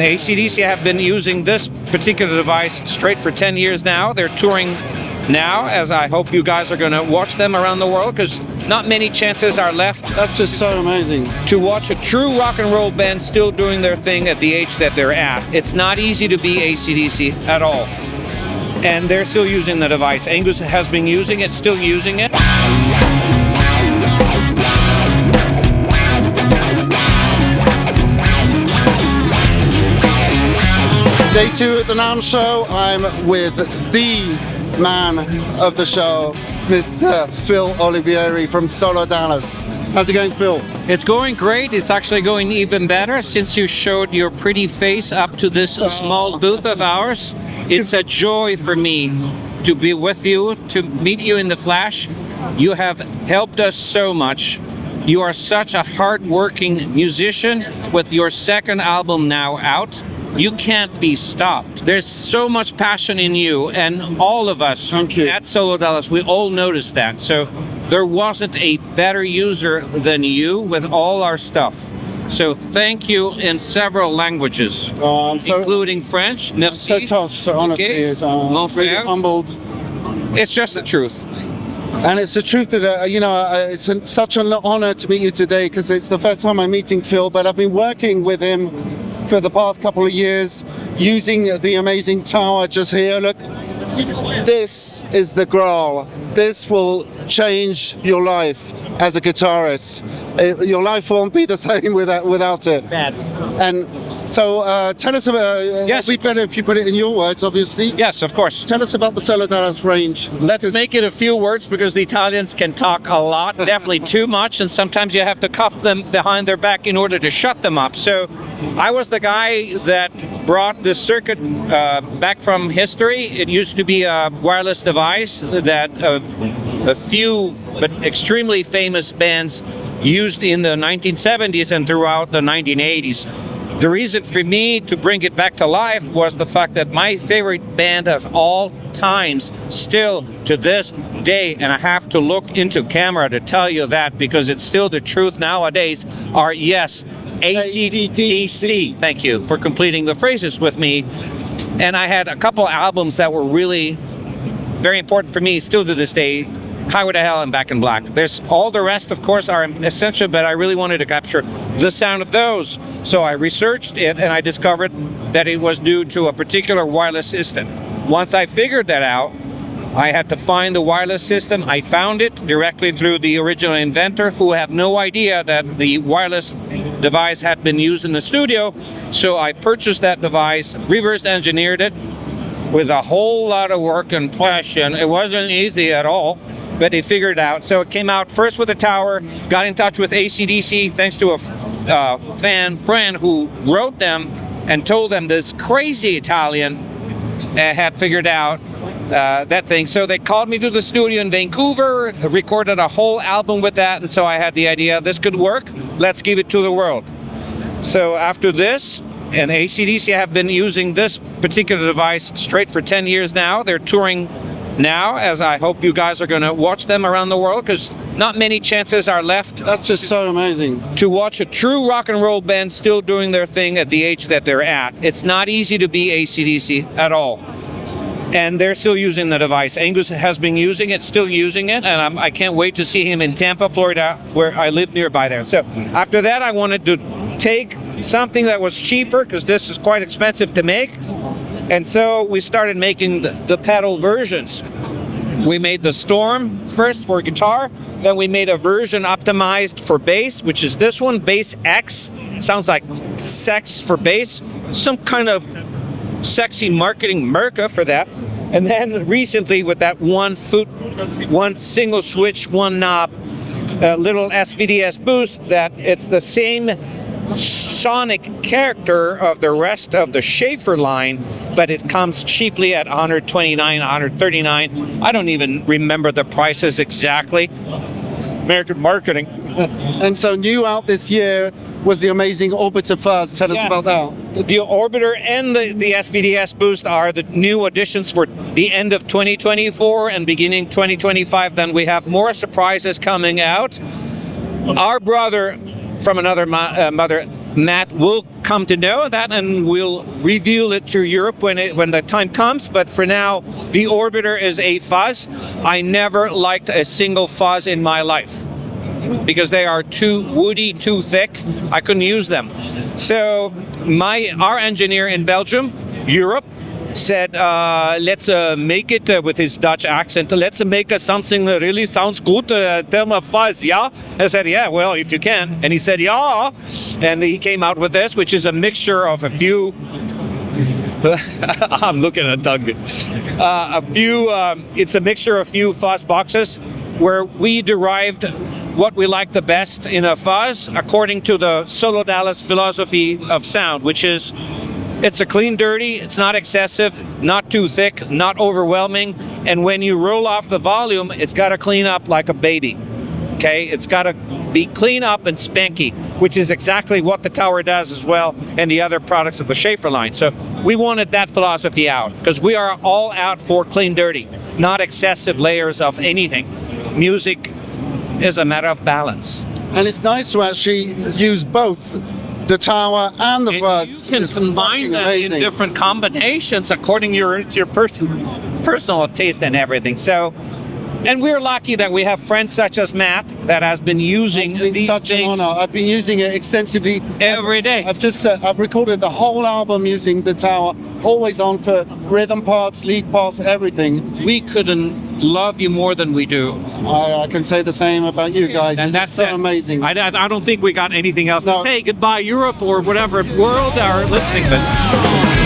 AC/DC have been using this particular device straight for 10 years now. They're touring now, as I hope you guys are going to watch them around the world, because not many chances are left. That's just so amazing. To watch a true rock and roll band still doing their thing at the age that they're at. It's not easy to be AC/DC at all. And they're still using the device. Angus has been using it, still using it. Day 2 at the Namm Show. I'm with the man of the show, Mr. Fil Olivieri from SoloDallas. How's it going, Phil? It's going great. It's actually going even better since you showed your pretty face up to this small booth of ours. It's a joy for me to be with you, to meet you in the flesh. You have helped us so much. You are such a hard-working musician with your second album now out. You can't be stopped. There's so much passion in you, and all of us at SoloDallas, we all noticed that. So there wasn't a better user than you with all our stuff. So thank you in several languages, including French. Merci. So touched, honestly. I'm really humbled. It's just the truth. And it's the truth that, it's such an honor to meet you today, because it's the first time I'm meeting Phil, but I've been working with him for the past couple of years, using the amazing tower just here. Look, this is the Graal. This will change your life as a guitarist. Your life won't be the same without it. Bad. And so tell us about, yes. it'd be better if you put it in your words, obviously. Yes, of course. Tell us about the SoloDallas range. Let's make it a few words, because the Italians can talk a lot, definitely too much, and sometimes you have to cuff them behind their back in order to shut them up. So I was the guy that brought the circuit back from history. It used to be a wireless device that a few but extremely famous bands used in the 1970s and throughout the 1980s. The reason for me to bring it back to life was the fact that my favorite band of all times, still to this day, and I have to look into camera to tell you that because it's still the truth nowadays, are, yes, AC/DC. Thank you for completing the phrases with me. And I had a couple albums that were really very important for me, still to this day. Highway to Hell and Back in Black. There's all the rest, of course, are essential, but I really wanted to capture the sound of those. So I researched it, and I discovered that it was due to a particular wireless system. Once I figured that out, I had to find the wireless system. I found it directly through the original inventor, who had no idea that the wireless device had been used in the studio. So I purchased that device, reverse engineered it with a whole lot of work and passion. It wasn't easy at all, but they figured it out. So it came out first with a tower, got in touch with AC/DC thanks to a fan friend who wrote them and told them this crazy Italian had figured out that thing. So they called me to the studio in Vancouver, recorded a whole album with that, and so I had the idea, this could work, let's give it to the world. So after this, and AC/DC have been using this particular device straight for 10 years now. They're touring now, as I hope you guys are going to watch them around the world, because not many chances are left. That's just so amazing. To watch a true rock and roll band still doing their thing at the age that they're at. It's not easy to be AC/DC at all. And they're still using the device. Angus has been using it, still using it, and I can't wait to see him in Tampa, Florida, where I live nearby there. So after that, I wanted to take something that was cheaper, because this is quite expensive to make. And so we started making the pedal versions. We made the Storm first for guitar, then we made a version optimized for bass, which is this one, Bass X. Sounds like sex for bass. Some kind of sexy marketing merca for that. And then recently with that one single switch, one knob, little SVDS boost, that it's the same sonic character of the rest of the Schaffer line, but it comes cheaply at $129, $139. I don't even remember the prices exactly. American marketing. And so new out this year was the amazing Orbiter Fuzz. Tell us about that. The Orbiter and the SVDS Boost are the new additions for the end of 2024 and beginning 2025. Then we have more surprises coming out. Our brother from another mother, Matt, will come to know that, and we'll reveal it to Europe when the time comes. But for now, the Orbiter is a fuzz. I never liked a single fuzz in my life because they are too woody, too thick. I couldn't use them. So our engineer in Belgium, Europe, said, let's make it with his Dutch accent. Let's make something that really sounds good. Tell me fuzz, yeah? I said, yeah, well, if you can. And he said, yeah. And he came out with this, which is a mixture of a few. I'm looking at Doug. It's a mixture of a few fuzz boxes where we derived what we like the best in a fuzz according to the SoloDallas philosophy of sound, which is it's a clean dirty, it's not excessive, not too thick, not overwhelming, and when you roll off the volume, it's got to clean up like a baby. Okay, it's got to be clean up and spanky, which is exactly what the Tower does as well, and the other products of the Schaffer line. So we wanted that philosophy out because we are all out for clean dirty, not excessive layers of anything. Music is a matter of balance. And it's nice to actually use both the Tower and the fuzz. You can combine them in different combinations according to your personal taste and everything. So, and we're lucky that we have friends such as Matt that has been using these such an things. honor. I've been using it extensively every day. I've recorded the whole album using the Tower, always on for rhythm parts, lead parts, everything. We couldn't love you more than we do. I can say the same about you guys. And that's so amazing. I don't think we got anything else to say. Goodbye, Europe, or whatever world are listening. But